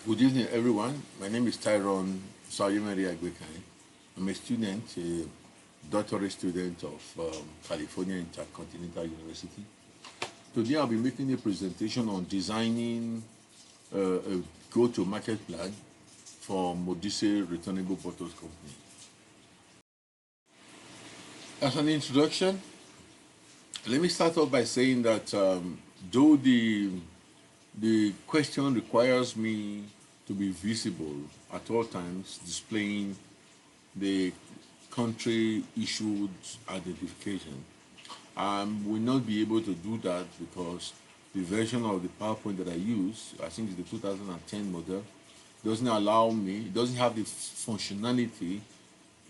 Good evening, everyone. My name is Tyrone Aigbekaen. I'm a student, a doctorate student of California Intercontinental University. Today, I'll be making a presentation on designing a go-to-market plan for Modise Returnable Bottles Company. As an introduction, let me start off by saying that though the question requires me to be visible at all times, displaying the country issued identification. I will not be able to do that because the version of the PowerPoint that I use, I think it's the 2010 model, doesn't allow me, it doesn't have the functionality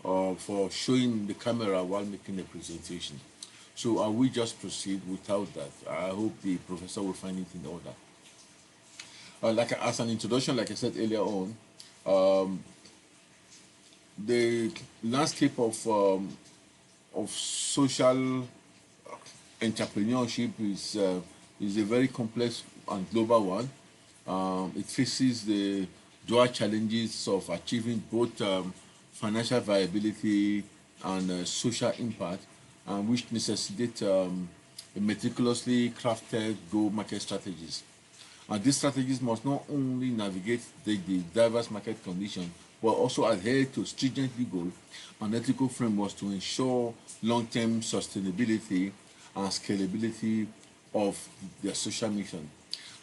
for showing the camera while making a presentation. So I will just proceed without that. I hope the professor will find it in order. As an introduction, like I said earlier on, the landscape of social entrepreneurship is a very complex and global one. It faces the dual challenges of achieving both financial viability and social impact, which necessitate meticulously crafted go-market strategies. And these strategies must not only navigate the diverse market conditions, but also adhere to stringent legal and ethical frameworks to ensure long-term sustainability and scalability of their social mission.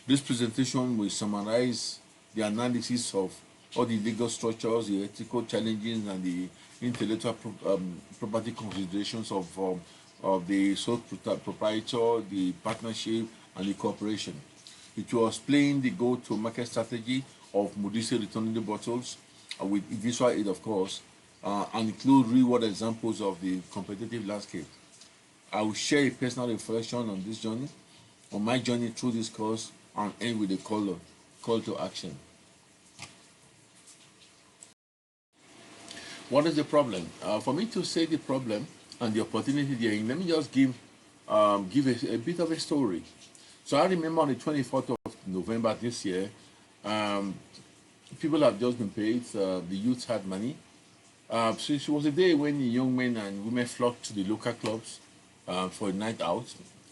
This presentation will summarize the analysis of all the legal structures, the ethical challenges, and the intellectual property considerations of the sole proprietor, the partnership, and the corporation. It will explain the go-to-market strategy of Modise returnable bottles, with visual aid, of course, and include real-world examples of the competitive landscape. I will share a personal reflection on this journey, on my journey through this course, and end with a call to action. What is the problem? For me to say the problem and the opportunity therein, let me just give a bit of a story. So I remember on the 24th of November this year, people have just been paid, the youth had money. So it was a day when the young men and women flocked to the local clubs for a night out.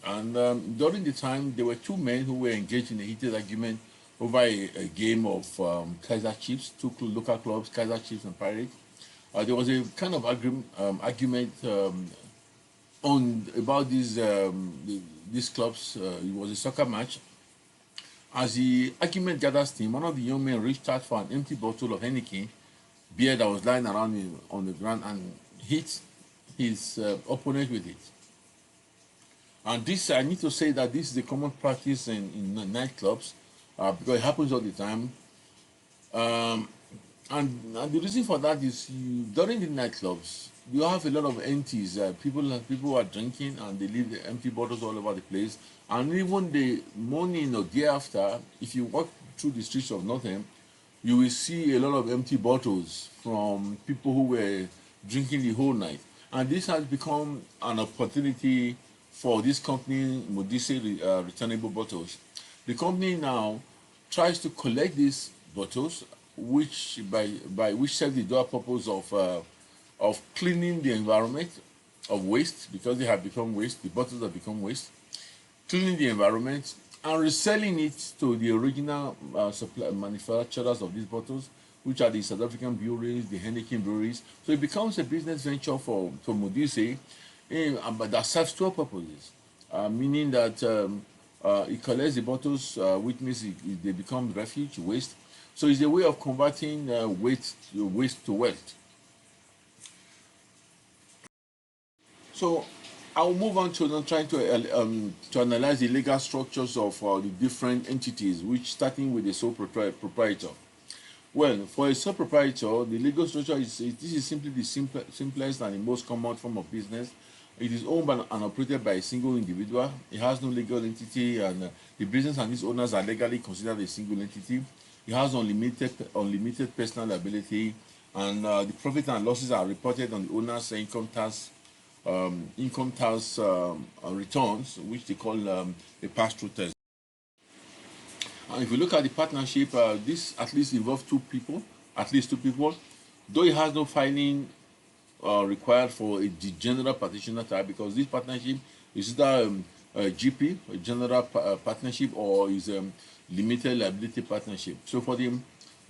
And during the time, there were two men who were engaged in a heated argument over a game of Kaiser Chiefs, two local clubs, Kaiser Chiefs and Pirates. There was a kind of argument on about these clubs. It was a soccer match. As the argument gathered steam, one of the young men reached out for an empty bottle of Heineken beer that was lying around on the ground and hit his opponent with it. And this, I need to say that this is a common practice in nightclubs because it happens all the time. And the reason for that is during the nightclubs, you have a lot of empties. People are drinking and they leave the empty bottles all over the place. And even the morning or day after, if you walk through the streets of Nottingham, you will see a lot of empty bottles from people who were drinking the whole night. And this has become an opportunity for this company, Modise Returnable Bottles. The company now tries to collect these bottles, which by which serve the dual purpose of cleaning the environment of waste, because they have become waste. The bottles have become waste, cleaning the environment and reselling it to the original manufacturers of these bottles, which are the South African breweries, the Heineken breweries. So it becomes a business venture for Modise, but that serves two purposes, meaning that it collects the bottles, which means they become refuge, waste. So it's a way of converting waste to wealth. So I'll move on to trying to analyze the legal structures of the different entities, which starting with the sole proprietor. Well, for a sole proprietor, the legal structure this is simply the simplest and the most common form of business. It is owned and operated by a single individual. It has no legal entity, and the business and its owners are legally considered a single entity. It has unlimited personal liability, and the profit and losses are reported on the owner's income tax returns, which they call a pass-through test. If you look at the partnership, this at least involves two people, at least two people, though it has no filing required for the general partitioner type, because this partnership is either a GP, a general partnership, or is a limited liability partnership. So for the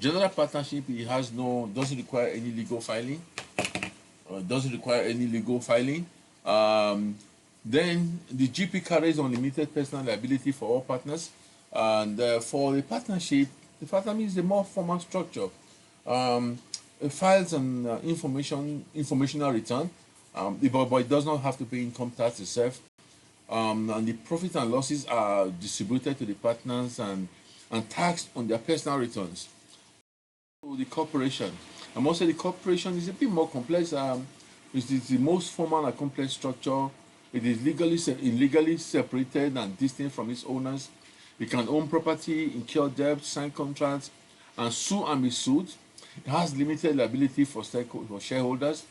general partnership, it has doesn't require any legal filing. Doesn't require any legal filing. Then the GP carries unlimited personal liability for all partners, and for the partnership is a more formal structure. It files an informational return, but it does not have to pay income tax itself. And the profits and losses are distributed to the partners and taxed on their personal returns. So the corporation, I must say the corporation is a bit more complex. It is the most formal and complex structure. It is illegally separated and distinct from its owners. It can own property, incur debts, sign contracts, and sue and be sued. It has limited liability for shareholders.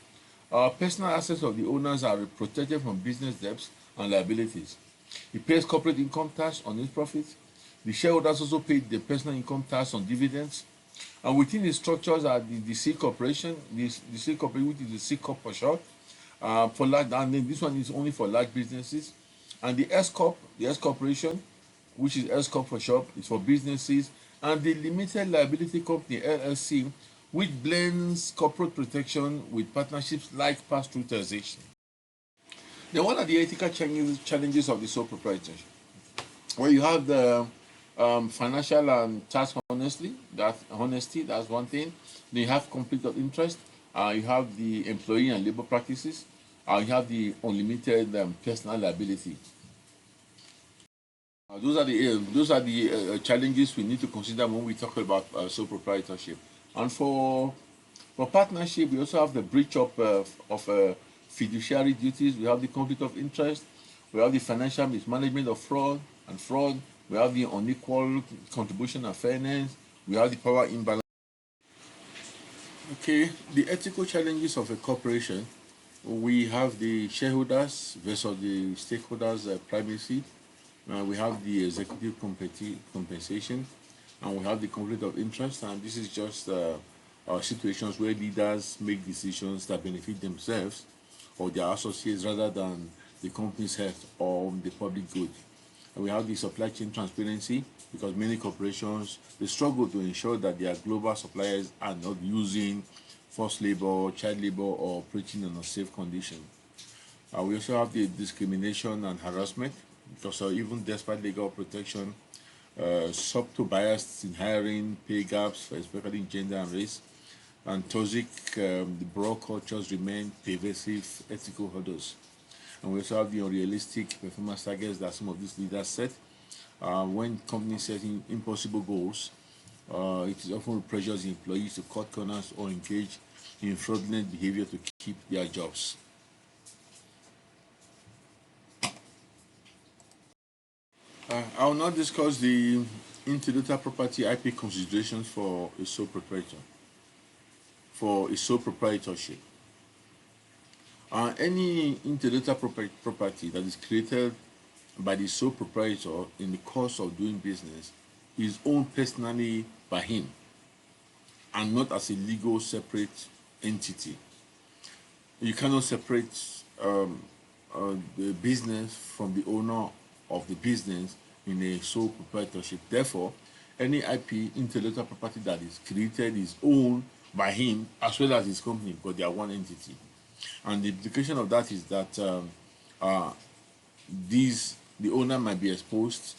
Personal assets of the owners are protected from business debts and liabilities. It pays corporate income tax on its profits. The shareholders also pay the personal income tax on dividends. And within the structures are the C corporation, the C corporation, which is the C corp for short, for large, and then this one is only for large businesses. And the S corp, the S corporation, which is S corp for short, is for businesses. And the limited liability company LLC, which blends corporate protection with partnerships like pass-through taxation. Then what are the ethical challenges of the sole proprietorship? Well, you have the financial and tax honesty. That's one thing. Then you have conflict of interest. You have the employee and labor practices. You have the unlimited personal liability. Those are the challenges we need to consider when we talk about sole proprietorship. And for partnership, we also have the breach of fiduciary duties. We have the conflict of interest. We have the financial mismanagement of fraud. We have the unequal contribution and fairness. We have the power imbalance. Okay, the ethical challenges of a corporation. We have the shareholders versus the stakeholders' primacy. We have the executive compensation, and we have the conflict of interest. And this is just situations where leaders make decisions that benefit themselves or their associates rather than the company's health or the public good. And we have the supply chain transparency, because many corporations, they struggle to ensure that their global suppliers are not using forced labor, child labor, or operating in unsafe conditions. We also have the discrimination and harassment, because even despite legal protection, subtle bias in hiring, pay gaps, especially in gender and race, and toxic, the broad cultures remain pervasive ethical hurdles. And we also have the unrealistic performance targets that some of these leaders set. When companies setting impossible goals, it is often pressures the employees to cut corners or engage in fraudulent behavior to keep their jobs. I will now discuss the intellectual property IP considerations for a sole proprietorship. Any intellectual property that is created by the sole proprietor in the course of doing business is owned personally by him and not as a legal separate entity. You cannot separate the business from the owner of the business in a sole proprietorship. Therefore, any IP intellectual property that is created is owned by him as well as his company, because they are one entity. And the implication of that is that the owner might be exposed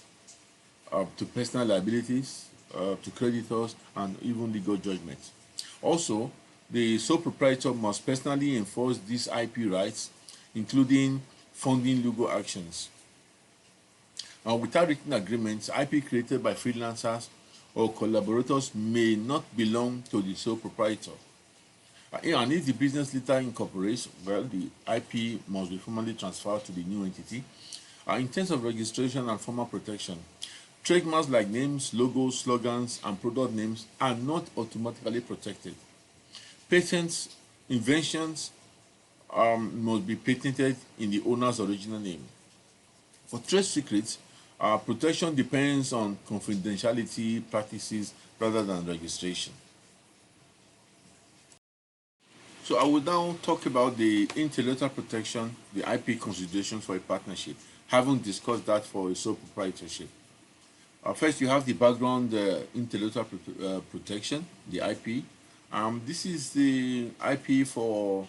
to personal liabilities, to creditors, and even legal judgments. Also, the sole proprietor must personally enforce these IP rights, including funding legal actions. Without written agreements, IP created by freelancers or collaborators may not belong to the sole proprietor. And if the business later incorporates, well, the IP must be formally transferred to the new entity. In terms of registration and formal protection, trademarks like names, logos, slogans, and product names are not automatically protected. Patents, inventions must be patented in the owner's original name. For trade secrets, Protection depends on confidentiality practices rather than registration. So I will now talk about the intellectual protection, the IP considerations for a partnership, having discussed that for a sole proprietorship. First, you have the background intellectual protection, the IP. This is the IP for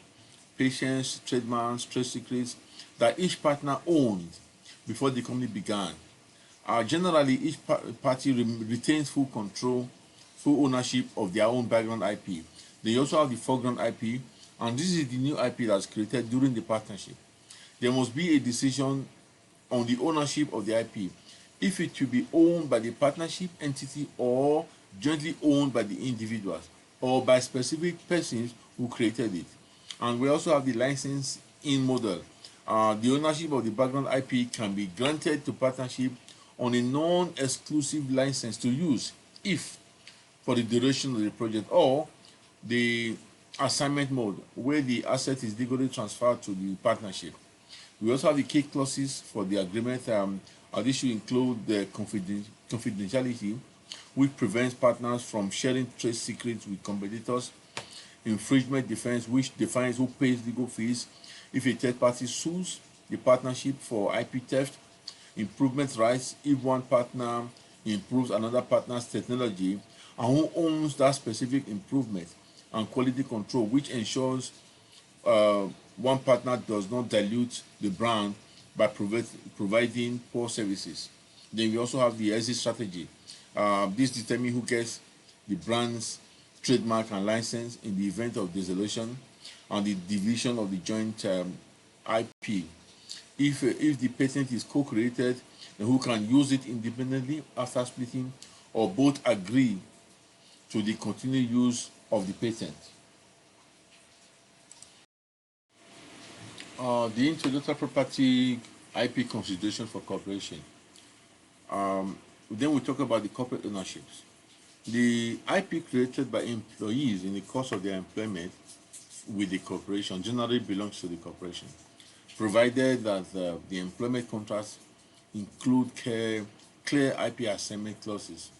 patents, trademarks, trade secrets that each partner owned before the company began. Generally, each party retains full control, full ownership of their own background IP. They also have the foreground IP, and this is the new IP that's created during the partnership. There must be a decision on the ownership of the IP, if it will be owned by the partnership entity or jointly owned by the individuals or by specific persons who created it. And we also have the license in model. The ownership of the background IP can be granted to partnership on a non-exclusive license to use if for the duration of the project, or the assignment mode where the asset is legally transferred to the partnership. We also have the key clauses for the agreement. This should include the confidentiality, which prevents partners from sharing trade secrets with competitors, infringement defense, which defines who pays legal fees if a third party sues the partnership for IP theft, improvement rights if one partner improves another partner's technology, and who owns that specific improvement, and quality control, which ensures one partner does not dilute the brand by providing poor services. Then we also have the exit strategy. This determines who gets the brand's trademark and license in the event of dissolution and the division of the joint IP. If the patent is co-created, then who can use it independently after splitting, or both agree to the continued use of the patent. The intellectual property IP consideration for corporation. Then we talk about the corporate ownerships. The IP created by employees in the course of their employment with the corporation generally belongs to the corporation, provided that the employment contracts include clear IP assignment clauses.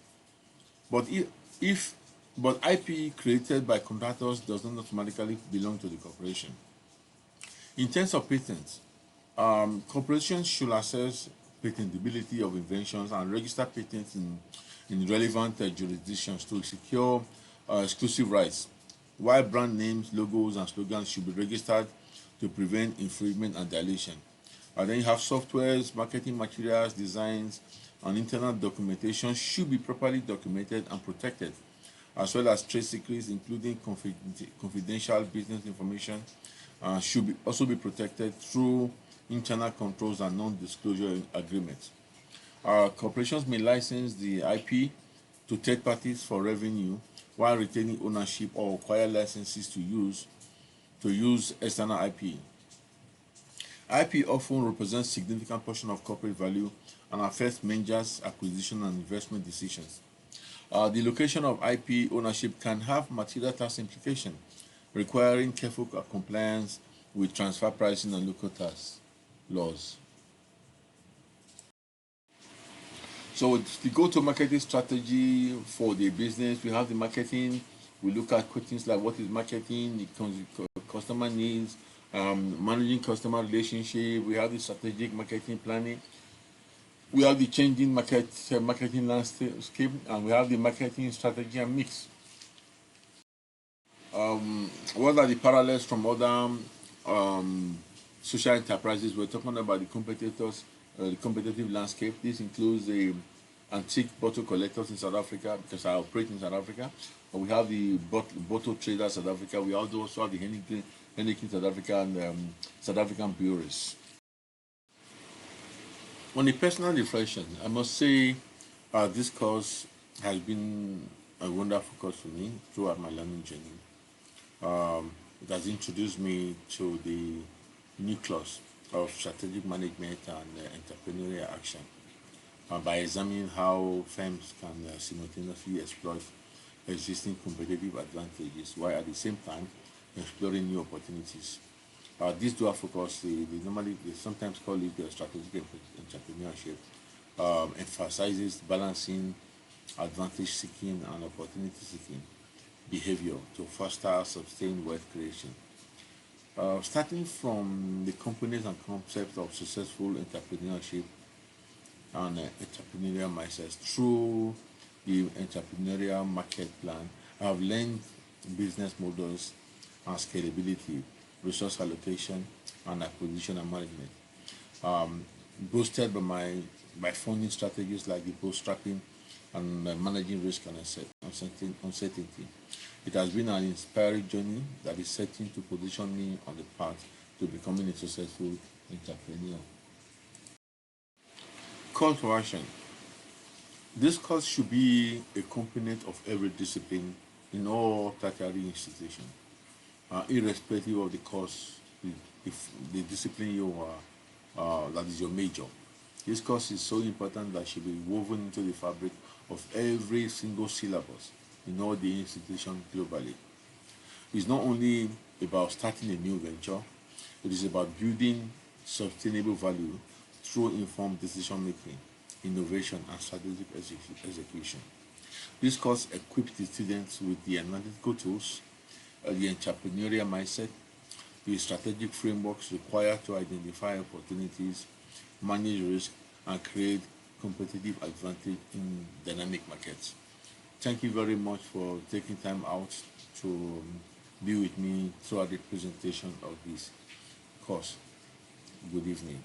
But but IP created by contractors does not automatically belong to the corporation. In terms of patents, corporations should assess patentability of inventions and register patents in relevant jurisdictions to secure exclusive rights, while brand names, logos, and slogans should be registered to prevent infringement and dilution. And then you have softwares, marketing materials, designs, and internal documentation should be properly documented and protected, as well as trade secrets, including confidential business information, should also be protected through internal controls and non-disclosure agreements. Corporations may license the IP to third parties for revenue while retaining ownership or acquire licenses to use external IP. IP often represents significant portion of corporate value and affects managers' acquisition and investment decisions. The location of IP ownership can have material tax implications, requiring careful compliance with transfer pricing and local tax laws. So the go-to-marketing strategy for the business, we have the marketing. We look at things like what is marketing, the customer needs, managing customer relationship. We have the strategic marketing planning. We have the changing marketing landscape, and we have the marketing strategy and mix. What are the parallels from other social enterprises? We're talking about the competitors, the competitive landscape. This includes the antique bottle collectors in South Africa, because I operate in South Africa. We have the bottle traders South Africa. We also have the Heineken South Africa and South African breweries. On a personal reflection, I must say this course has been a wonderful course for me throughout my learning journey. It has introduced me to the nucleus of strategic management and entrepreneurial action by examining how firms can simultaneously exploit existing competitive advantages while at the same time exploring new opportunities. These dual focus, they sometimes call it strategic entrepreneurship, emphasizes balancing advantage seeking and opportunity seeking behavior to foster sustained wealth creation. Starting from the components and concepts of successful entrepreneurship and entrepreneurial mindset through the entrepreneurial market plan, I have learned business models and scalability, resource allocation, and acquisition and management. Boosted by my funding strategies like the bootstrapping and managing risk and uncertainty. It has been an inspiring journey that is setting to position me on the path to becoming a successful entrepreneur. Call to action. This course should be a component of every discipline in all tertiary institutions, irrespective of the course, the discipline you are, that is your major. This course is so important that it should be woven into the fabric of every single syllabus in all the institutions globally. It's not only about starting a new venture, it is about building sustainable value through informed decision making, innovation, and strategic execution. This course equips the students with the analytical tools, the entrepreneurial mindset, the strategic frameworks required to identify opportunities, manage risk, and create competitive advantage in dynamic markets. Thank you very much for taking time out to be with me throughout the presentation of this course. Good evening.